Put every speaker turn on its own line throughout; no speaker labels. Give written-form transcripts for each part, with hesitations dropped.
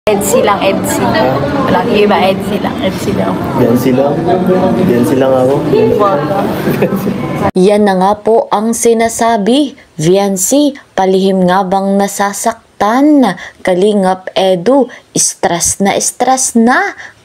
EDSI lang, EDSI. Walang iba, EDSI lang, EDSI lang.
Yan lang ako.
Yan na nga po ang sinasabi. Viancy, palihim nga bang nasasaktan? Kalingap Edu, stress na.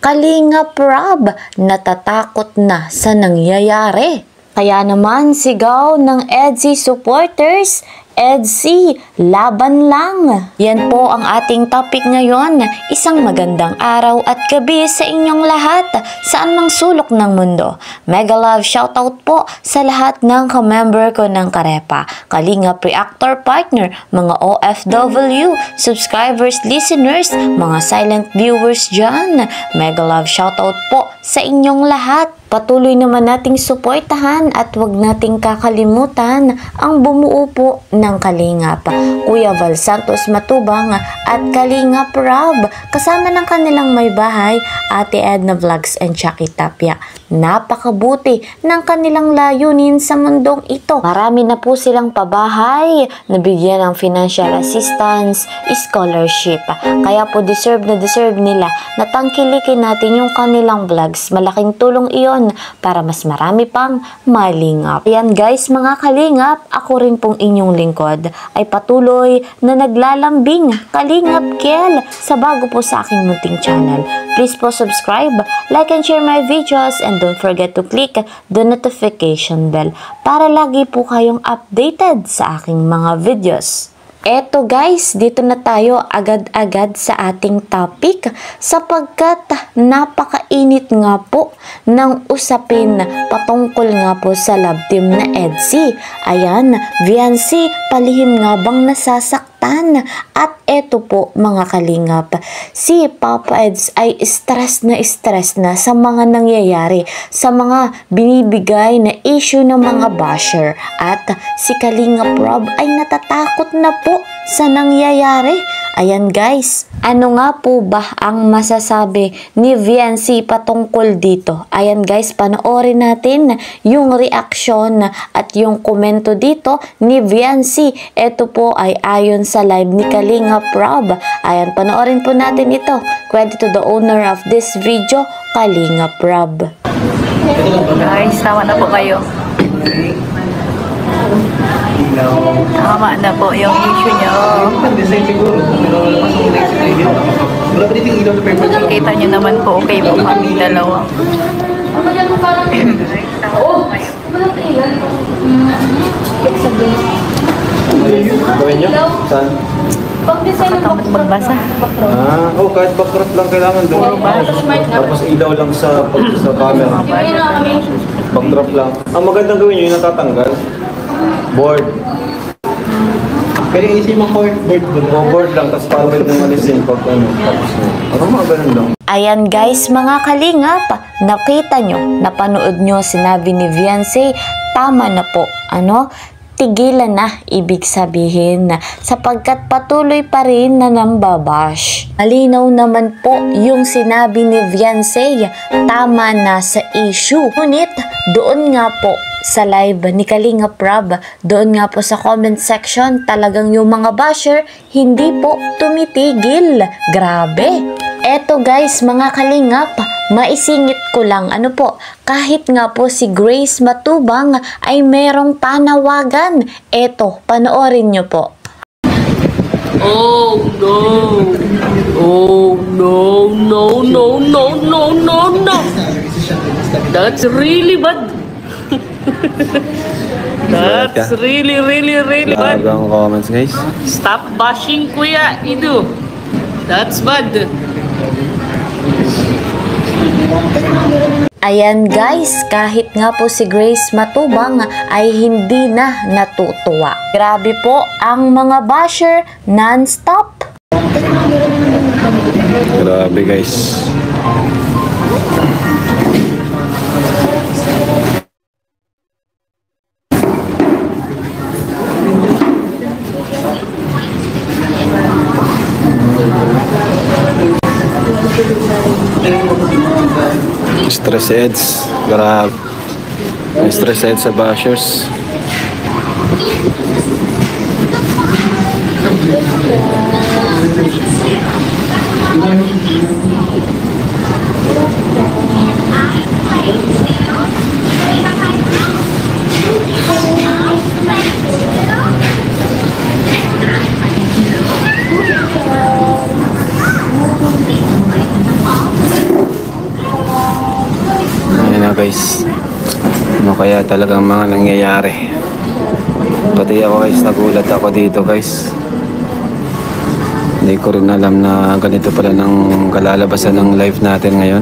Kalingap Rob, natatakot na sa nangyayari. Kaya naman sigaw ng EDSI supporters, EDSI, laban lang! Yan po ang ating topic ngayon. Isang magandang araw at gabi sa inyong lahat, saan mang sulok ng mundo. Mega love shoutout po sa lahat ng ka-member ko ng Karepa, Kalingap Reactor Partner, mga OFW, subscribers, listeners, mga silent viewers dyan. Mega love shoutout po sa inyong lahat. Patuloy naman nating suportahan at huwag nating kakalimutan ang bumuo po ng Kalingap, Kuya Val Santos Matubang at Kalingap Rob, kasama ng kanilang may bahay, Ate Edna Vlogs and Chucky Tapia. Napakabuti ng kanilang layunin sa mundong ito. Marami na po silang pabahay, nabigyan ng financial assistance, scholarship. Kaya po deserve nila na tangkilikin natin yung kanilang vlogs. Malaking tulong iyon para mas marami pang malingap. Ayan guys, mga kalingap, ako rin pong inyong lingkod ay patuloy na naglalambing Kalingap Kel sa bago po sa aking munting channel. Please po subscribe, like and share my videos, and don't forget to click the notification bell para lagi po kayong updated sa aking mga videos. Eto guys, dito na tayo agad-agad sa ating topic sapagkat napakainit nga po ng usapin patungkol nga po sa love team na EDSI. Ayan, Viancy, palihim nga bang nasasaktan? At eto po mga kalingap, si Papa Eds ay stress na sa mga nangyayari, sa mga binibigay na issue ng mga basher. At si Kalingap Rob ay natatakot na po sa nangyayari. Ayan guys, ano nga po ba ang masasabi ni Viancy patungkol dito? Ayan guys, panoorin natin yung reaction at yung komento dito ni Viancy. Ito po ay ayon sa live ni Kalingap Rob. Ayan, panoorin po natin ito. Credit to the owner of this video, Kalingap Rob.
Guys, tama na po kayo. Tama na po yung issue nyo. Kita nyo naman po, okay po kami dalawa.
Gawin nyo? Saan?
Nakatamad magbasa.
Kahit backdrop lang kailangan doon. Tapos ilaw lang sa camera. Backdrop lang. Ang magandang gawin nyo yung natatanggal. Board. Kaya isip mo board lang, tapos power ng alisin pag ano. Tapos mga ganun lang.
Ayan guys, mga kalingap, nakita nyo, napanood nyo, sinabi ni Viancy, tama na po, tigilan na, ibig sabihin, sapagkat patuloy pa rin na nambabash. Malinaw naman po yung sinabi ni Viancy, tama na sa issue. Ngunit, doon nga po sa live ni Kalingap Rob, doon nga po sa comment section, talagang yung mga basher hindi po tumitigil. Grabe! Eto guys, mga kalingap, maisingit ko lang, kahit nga po si Grace Matubang ay merong panawagan. Eto, panoorin nyo po.
Oh no. That's really bad. That's really bad.
Comments guys.
Stop bashing Kuya Edu. That's bad.
Ayan guys, kahit nga po si Grace Matubang ay hindi na natutuwa. Grabe po ang mga basher non-stop.
Grabe guys. Stress heads, grabe. Stress heads sa bashers. Ayan na guys. Ano kaya talagang mga nangyayari? Pati ako guys, nagulat ako dito guys. Hindi ko rin alam na ganito pala ng kalalabasan ng live natin ngayon.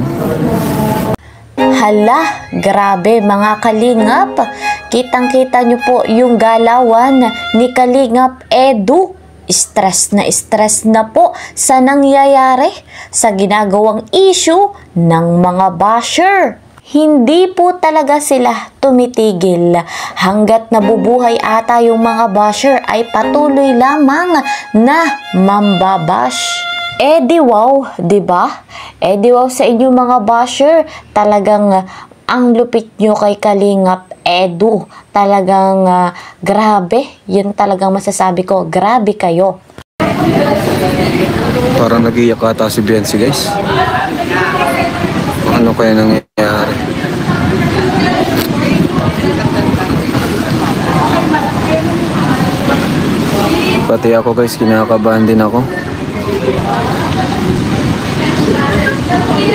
Hala, grabe mga kalingap. Kitang-kita nyo po yung galawan ni Kalingap Edu. Stress na po sa nangyayari sa ginagawang issue ng mga basher. Hindi po talaga sila tumitigil. Hanggat nabubuhay ata yung mga basher ay patuloy lamang na mambabash. Di wow, 'di ba? Di wow sa inyong mga basher. Talagang ang lupit nyo kay Kalingap Edu. Talagang grabe. Yun talagang masasabi ko. Grabe kayo.
Parang nag-iyak ata si Biancy guys. Ano kaya nangyayari? Pati ako guys, kinakabahan din ako.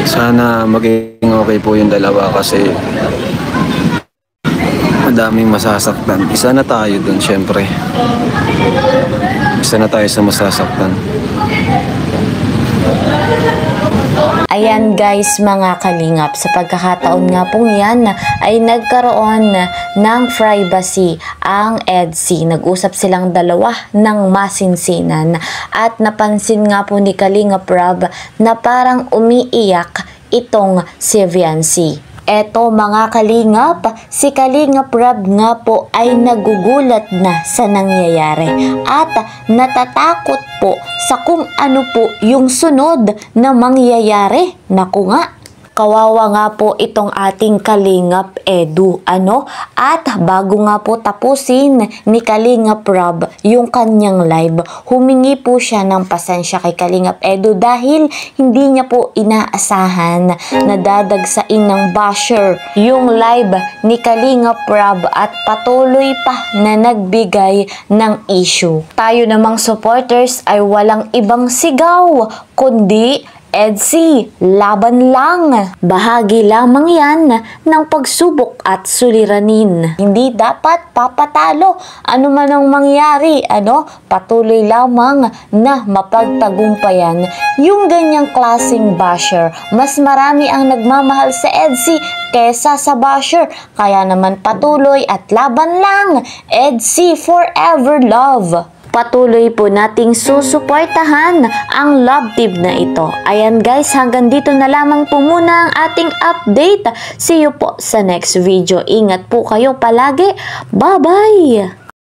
Sana maging okay po yung dalawa kasi madaming masasaktan. Isa na tayo dun syempre. Isa na tayo sa masasaktan.
Ayan guys mga kalingap, sa pagkakataon nga pong yan ay nagkaroon ng privacy ang EDC. Nag-usap silang dalawa ng masinsinan at napansin nga po ni Kalingap Rob na parang umiiyak itong si Viancy. Eto mga kalingap, si Kalingap Rob nga po ay nagugulat na sa nangyayari at natatakot po sa kung ano po yung sunod na mangyayari. Naku nga, kawawa nga po itong ating Kalingap Edu, At bago nga po tapusin ni Kalingap Rob yung kanyang live, humingi po siya ng pasensya kay Kalingap Edu dahil hindi niya po inaasahan na dadagsain ng basher yung live ni Kalingap Rob at patuloy pa na nagbigay ng issue. Tayo namang supporters ay walang ibang sigaw kundi EDC, laban lang. Bahagi lamang yan ng pagsubok at suliranin. Hindi dapat papatalo. Ano man ang mangyari, patuloy lamang na mapagtagumpayan yung ganyang klaseng basher. Mas marami ang nagmamahal sa EDC kesa sa basher. Kaya naman patuloy at laban lang. EDC forever love. Patuloy po nating susuportahan ang love team na ito. Ayan guys, hanggang dito na lamang po muna ang ating update. See you po sa next video. Ingat po kayo palagi. Bye-bye!